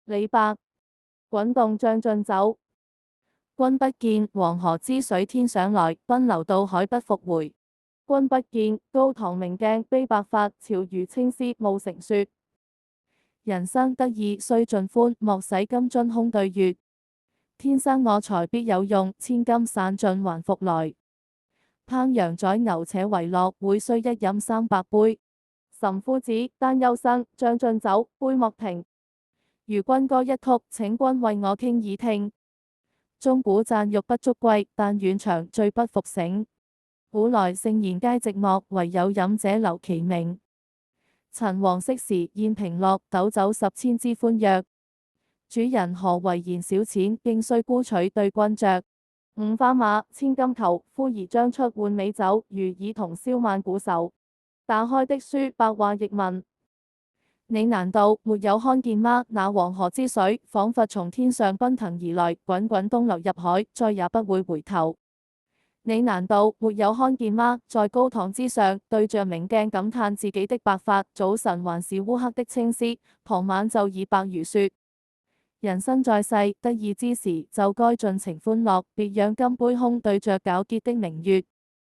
李白。滾動將進酒，君不見，黃河之水天上來，奔流到海不復回。君不見，高堂明鏡悲白髮，朝如青絲暮成雪。人生得意須盡歡，莫使金樽空對月。天生我材必有用，千金散盡還復來。烹羊宰牛且為樂，會須一飲300杯。岑夫子，丹丘生，將進酒，杯莫停。如君歌一曲，請君為我傾耳聽。鐘鼓饌玉不足貴，但願長醉不復醒。古來聖賢皆寂寞，惟有飲者留其名。陳王昔時宴平樂，斗酒10千之歡躍。主人何為言少錢，徑須沽取對君酌。五花馬，千金裘，呼兒將出換美酒，如爾同銷萬古愁。打開的書，白話譯文。你難道沒有看見嗎？那黃河之水，仿佛從天上奔騰而來，滾滾東流入海，再也不會回頭。你難道沒有看見嗎？在高堂之上，對着明鏡感嘆自己的白髮，早晨還是烏黑的青絲，傍晚就已白如雪。人生在世，得意之時就該盡情歡樂，別讓金杯空對着皎潔的明月。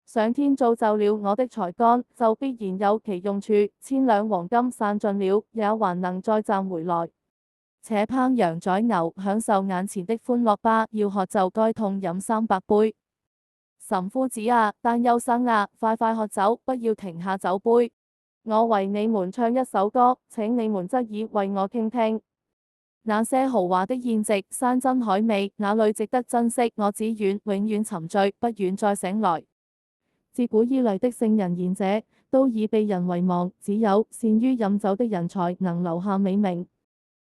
上天造就了我的才幹，就必然有其用處。千兩黃金散盡了，也還能再賺回來。且烹羊宰牛，享受眼前的歡樂吧。要喝就該痛飲300杯。岑夫子啊，丹丘生啊，快快喝酒，不要停下酒杯。我為你們唱一首歌，請你們側耳為我傾聽。那些豪華的宴席，山珍海味，哪裏值得珍惜？我只願永遠沉醉，不願再醒來。自古以來的聖人賢者都已被人遺忘，只有善於飲酒的人才能留下美名。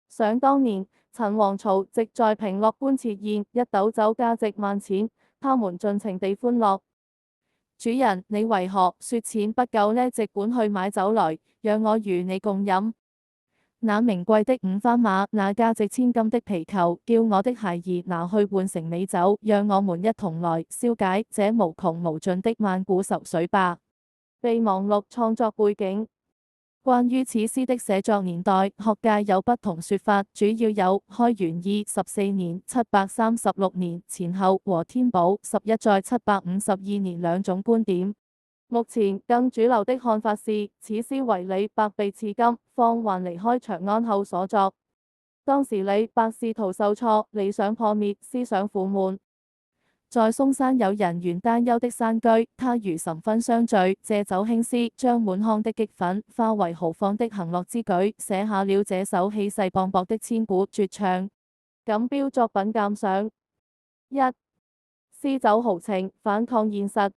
想當年，陳王曹植在平樂觀設宴，一斗酒價值萬錢，他們盡情地歡樂。主人，你為何說錢不夠呢？即管去買酒來，讓我與你共飲。那名貴的五花馬，那價值千金的皮球，叫我的孩兒拿去換成美酒，讓我們一同來消解這無窮無盡的萬古愁緒吧。備忘錄創作背景：關於此詩的寫作年代，學界有不同說法，主要有開元二14年、736年前後和天寶11在752年兩種觀點。目前更主流的看法是，此詩為李白被賜金放還離開長安後所作。當時李白仕途受挫，理想破滅，思想苦悶。在嵩山有人原丹丘的山居，他與岑勳相聚，借酒興詩，將滿腔的激憤化為豪放的行樂之舉，寫下了這首氣勢磅礴的千古絕唱。錦標作品鑑賞：一、詩酒豪情，反抗現實。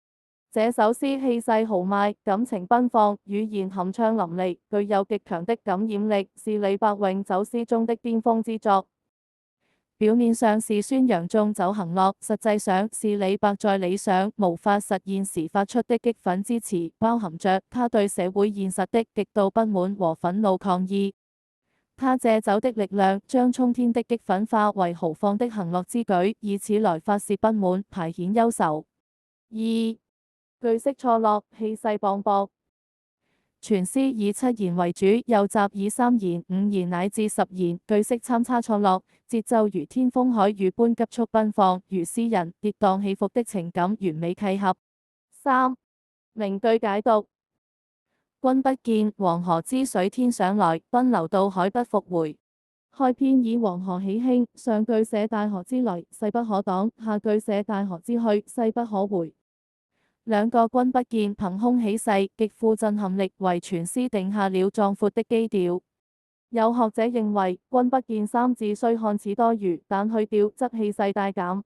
這首詩氣勢豪邁，感情奔放，語言酣暢淋漓，具有極強的感染力，是李白詠酒詩中的巔峰之作。表面上是宣揚縱酒行樂，實際上是李白在理想無法實現時發出的激憤之詞，包含着他對社會現實的極度不滿和憤怒抗議。他借酒的力量，將沖天的激憤化為豪放的行樂之舉，以此來發洩不滿，排遣憂愁。二、句式錯落，氣勢磅礴。全詩以7言為主，右集以3言、5言乃至10言，句式參差錯落，節奏如天風海雨般急速奔放，與詩人跌宕起伏的情感完美契合。三、名句解讀：君不見，黃河之水天上來，奔流到海不復回。開篇以黃河喜慶，上句寫大河之來，勢不可擋；下句寫大河之去，勢不可回。兩個君不見憑空起勢，極富震撼力，為全詩定下了壯闊的基調。有學者認為，君不見三字雖看似多餘，但去掉則氣勢大減。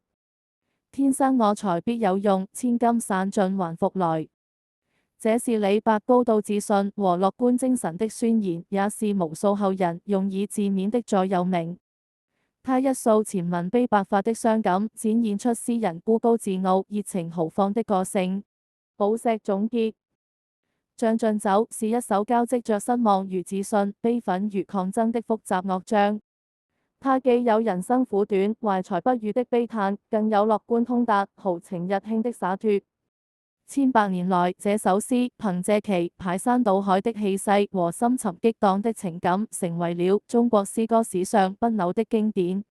天生我材必有用，千金散盡還復來。這是李白高度自信和樂觀精神的宣言，也是無數後人用以自勉的座右銘。他一掃前文悲白髮的傷感，展現出詩人孤高自傲、熱情豪放的個性。寶石總結：將進酒是一首交織着失望與自信、悲憤與抗爭的複雜樂章。它既有人生苦短、懷才不遇的悲嘆，更有樂觀通達、豪情日興的灑脫。千百年來，這首詩憑借其排山倒海的氣勢和深沉激盪的情感，成為了中國詩歌史上不朽的經典。